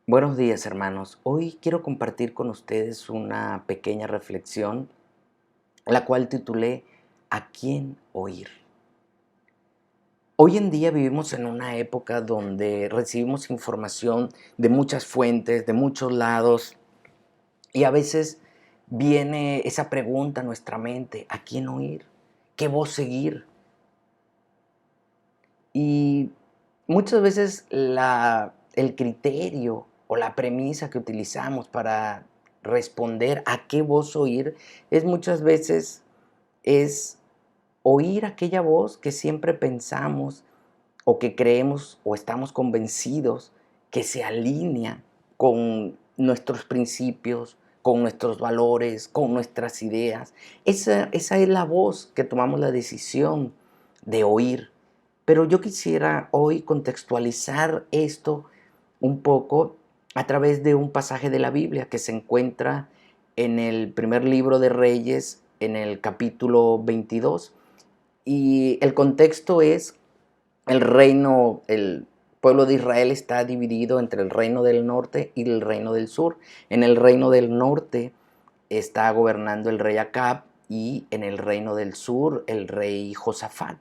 Buenos días, hermanos. Hoy quiero compartir con ustedes una pequeña reflexión, la cual titulé ¿A quién oír? Hoy en día vivimos en una época donde recibimos información de muchas fuentes, de muchos lados, y a veces viene esa pregunta a nuestra mente: ¿a quién oír? ¿Qué voz seguir? Y muchas veces el criterio o la premisa que utilizamos para responder a qué voz oír es muchas veces es oír aquella voz que siempre pensamos o que creemos o estamos convencidos que se alinea con nuestros principios, con nuestros valores, con nuestras ideas. Esa es la voz que tomamos la decisión de oír. Pero yo quisiera hoy contextualizar esto un poco a través de un pasaje de la Biblia que se encuentra en el primer libro de Reyes, en el capítulo 22. Y el contexto es el pueblo de Israel está dividido entre el reino del norte y el reino del sur. En el reino del norte está gobernando el rey Acab y en el reino del sur el rey Josafat.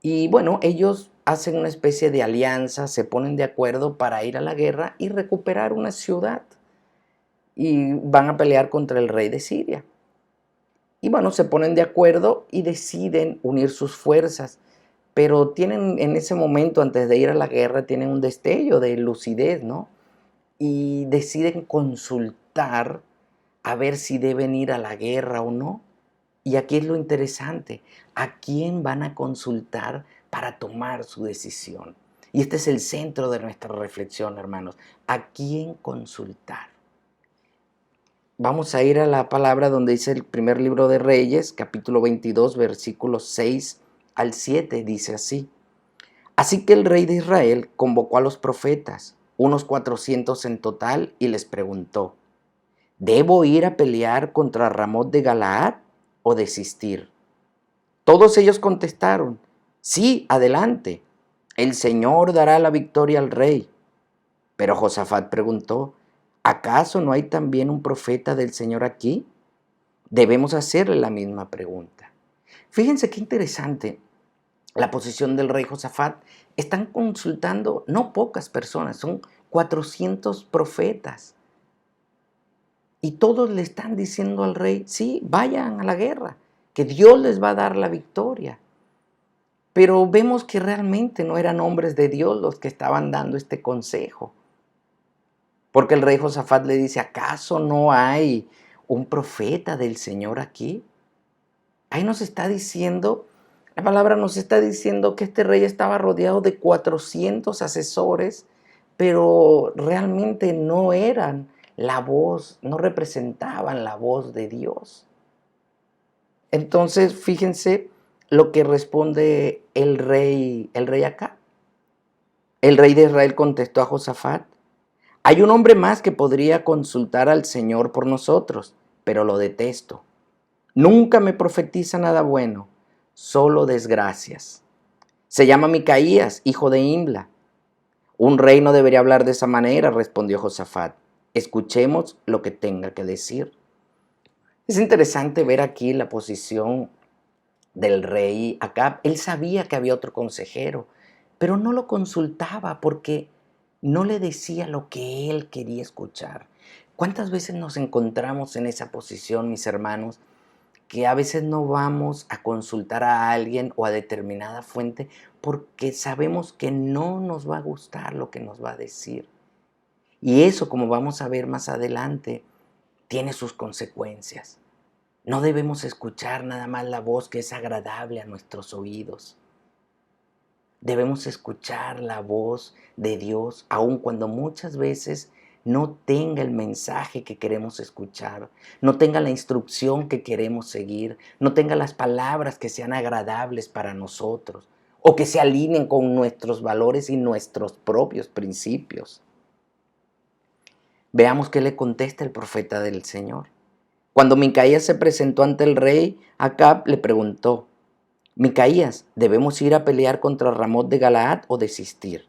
Y bueno, ellos hacen una especie de alianza, se ponen de acuerdo para ir a la guerra y recuperar una ciudad. Y van a pelear contra el rey de Siria. Y bueno, se ponen de acuerdo y deciden unir sus fuerzas. Pero tienen en ese momento, antes de ir a la guerra, tienen un destello de lucidez, ¿no? Y deciden consultar a ver si deben ir a la guerra o no. Y aquí es lo interesante, ¿a quién van a consultar para tomar su decisión? Y este es el centro de nuestra reflexión, hermanos. ¿A quién consultar? Vamos a ir a la palabra donde dice el primer libro de Reyes, capítulo 22, versículos 6 al 7, dice así. Así que el rey de Israel convocó a los profetas, unos 400 en total, y les preguntó: ¿debo ir a pelear contra Ramot de Galaad o desistir? Todos ellos contestaron: sí, adelante, el Señor dará la victoria al rey. Pero Josafat preguntó: ¿acaso no hay también un profeta del Señor aquí? Debemos hacerle la misma pregunta. Fíjense qué interesante la posición del rey Josafat. Están consultando no pocas personas, son 400 profetas. Y todos le están diciendo al rey: sí, vayan a la guerra, que Dios les va a dar la victoria. Pero vemos que realmente no eran hombres de Dios los que estaban dando este consejo. Porque el rey Josafat le dice: ¿acaso no hay un profeta del Señor aquí? Ahí nos está diciendo, la palabra nos está diciendo que este rey estaba rodeado de 400 asesores, pero realmente no eran la voz, no representaban la voz de Dios. Entonces, fíjense lo que responde el rey acá. El rey de Israel contestó a Josafat: hay un hombre más que podría consultar al Señor por nosotros, pero lo detesto. Nunca me profetiza nada bueno, solo desgracias. Se llama Micaías, hijo de Imla. Un rey no debería hablar de esa manera, respondió Josafat. Escuchemos lo que tenga que decir. Es interesante ver aquí la posición del rey Acab. Él sabía que había otro consejero, pero no lo consultaba porque no le decía lo que él quería escuchar. ¿Cuántas veces nos encontramos en esa posición, mis hermanos, que a veces no vamos a consultar a alguien o a determinada fuente porque sabemos que no nos va a gustar lo que nos va a decir? Y eso, como vamos a ver más adelante, tiene sus consecuencias. No debemos escuchar nada más la voz que es agradable a nuestros oídos. Debemos escuchar la voz de Dios, aun cuando muchas veces no tenga el mensaje que queremos escuchar, no tenga la instrucción que queremos seguir, no tenga las palabras que sean agradables para nosotros o que se alineen con nuestros valores y nuestros propios principios. Veamos qué le contesta el profeta del Señor. Cuando Micaías se presentó ante el rey, Acab le preguntó: Micaías, ¿debemos ir a pelear contra Ramot de Galaad o desistir?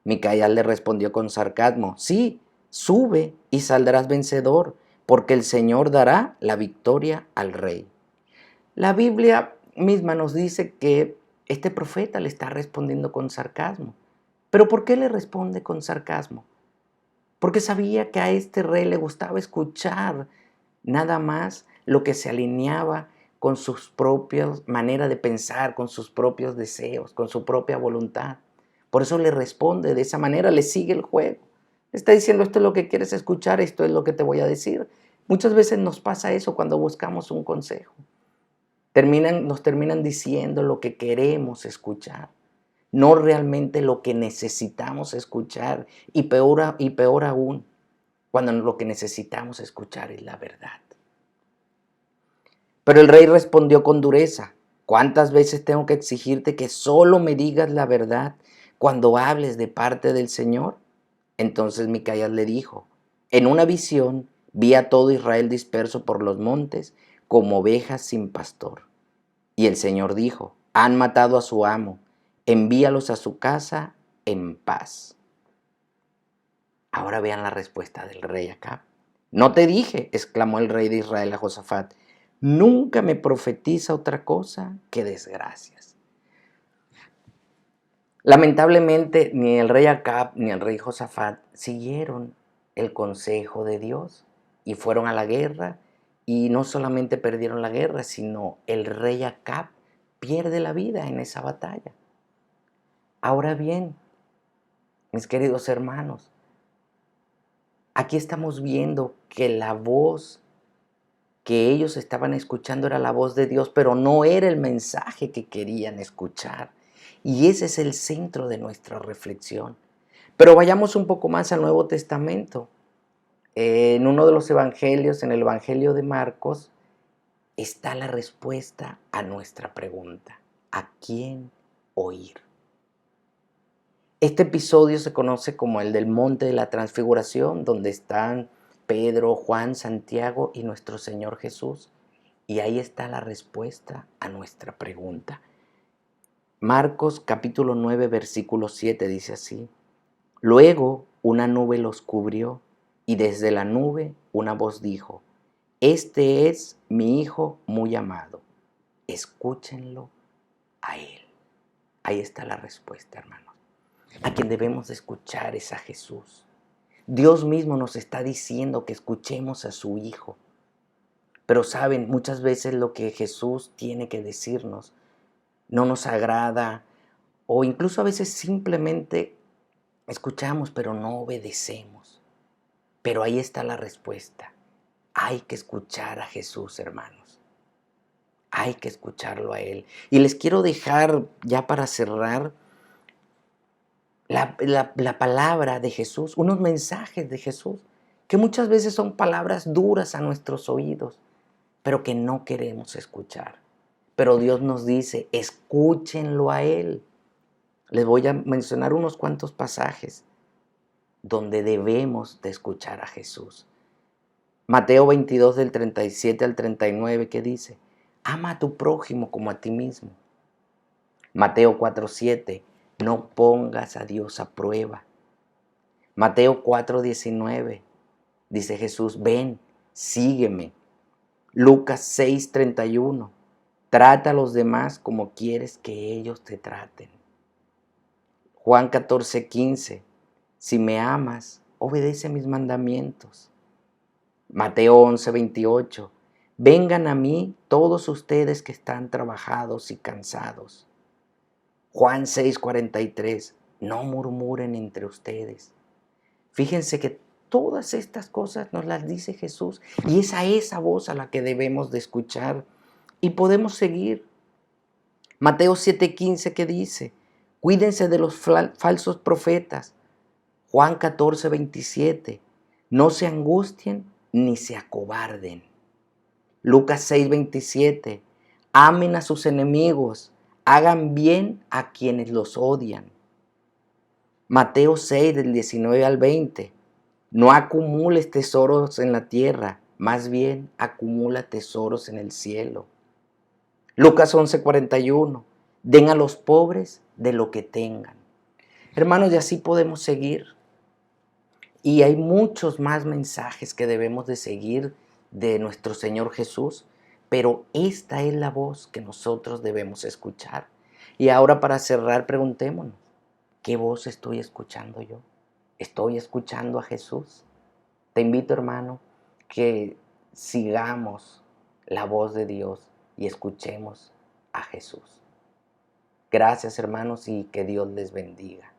Micaías le respondió con sarcasmo, sí, sube y saldrás vencedor, porque el Señor dará la victoria al rey. La Biblia misma nos dice que este profeta le está respondiendo con sarcasmo. ¿Pero por qué le responde con sarcasmo? Porque sabía que a este rey le gustaba escuchar nada más lo que se alineaba con sus propias maneras de pensar, con sus propios deseos, con su propia voluntad. Por eso le responde de esa manera, le sigue el juego. Le está diciendo, esto es lo que quieres escuchar, esto es lo que te voy a decir. Muchas veces nos pasa eso cuando buscamos un consejo. Nos terminan diciendo lo que queremos escuchar, no realmente lo que necesitamos escuchar, y peor aún, cuando lo que necesitamos escuchar es la verdad. Pero el rey respondió con dureza, ¿cuántas veces tengo que exigirte que solo me digas la verdad cuando hables de parte del Señor? Entonces Micaías le dijo, en una visión vi a todo Israel disperso por los montes como ovejas sin pastor. Y el Señor dijo, han matado a su amo, envíalos a su casa en paz. Ahora vean la respuesta del rey Acab. No te dije, exclamó el rey de Israel a Josafat, nunca me profetiza otra cosa que desgracias. Lamentablemente, ni el rey Acab ni el rey Josafat siguieron el consejo de Dios y fueron a la guerra, y no solamente perdieron la guerra, sino el rey Acab pierde la vida en esa batalla. Ahora bien, mis queridos hermanos, aquí estamos viendo que la voz que ellos estaban escuchando era la voz de Dios, pero no era el mensaje que querían escuchar. Y ese es el centro de nuestra reflexión. Pero vayamos un poco más al Nuevo Testamento. En uno de los evangelios, en el Evangelio de Marcos, está la respuesta a nuestra pregunta: ¿a quién oír? Este episodio se conoce como el del Monte de la Transfiguración, donde están Pedro, Juan, Santiago y nuestro Señor Jesús. Y ahí está la respuesta a nuestra pregunta. Marcos capítulo 9, versículo 7 dice así: luego una nube los cubrió, y desde la nube una voz dijo, este es mi Hijo muy amado, escúchenlo a Él. Ahí está la respuesta, hermanos. A quien debemos escuchar es a Jesús. Dios mismo nos está diciendo que escuchemos a su Hijo. Pero saben, muchas veces lo que Jesús tiene que decirnos no nos agrada, o incluso a veces simplemente escuchamos pero no obedecemos. Pero ahí está la respuesta. Hay que escuchar a Jesús, hermanos. Hay que escucharlo a Él. Y les quiero dejar, ya para cerrar, la palabra de Jesús, unos mensajes de Jesús, que muchas veces son palabras duras a nuestros oídos, pero que no queremos escuchar. Pero Dios nos dice, escúchenlo a Él. Les voy a mencionar unos cuantos pasajes donde debemos de escuchar a Jesús. Mateo 22 del 37 al 39, ¿qué dice? Ama a tu prójimo como a ti mismo. Mateo 4:7, no pongas a Dios a prueba. Mateo 4:19, dice Jesús, ven, sígueme. Lucas 6:31, trata a los demás como quieres que ellos te traten. Juan 14:15, si me amas, obedece mis mandamientos. Mateo 11:28, vengan a mí todos ustedes que están trabajados y cansados. Juan 6:43, no murmuren entre ustedes. Fíjense que todas estas cosas nos las dice Jesús, y es a esa voz a la que debemos de escuchar, y podemos seguir. Mateo 7:15, que dice, cuídense de los falsos profetas. Juan 14:27, no se angustien ni se acobarden. Lucas 6:27, amen a sus enemigos, hagan bien a quienes los odian. Mateo 6 del 19 al 20, no acumules tesoros en la tierra, más bien acumula tesoros en el cielo. Lucas 11:41, den a los pobres de lo que tengan. Hermanos, y así podemos seguir. Y hay muchos más mensajes que debemos de seguir de nuestro Señor Jesús, pero esta es la voz que nosotros debemos escuchar. Y ahora para cerrar, preguntémonos, ¿qué voz estoy escuchando yo? ¿Estoy escuchando a Jesús? Te invito, hermano, que sigamos la voz de Dios y escuchemos a Jesús. Gracias, hermanos, y que Dios les bendiga.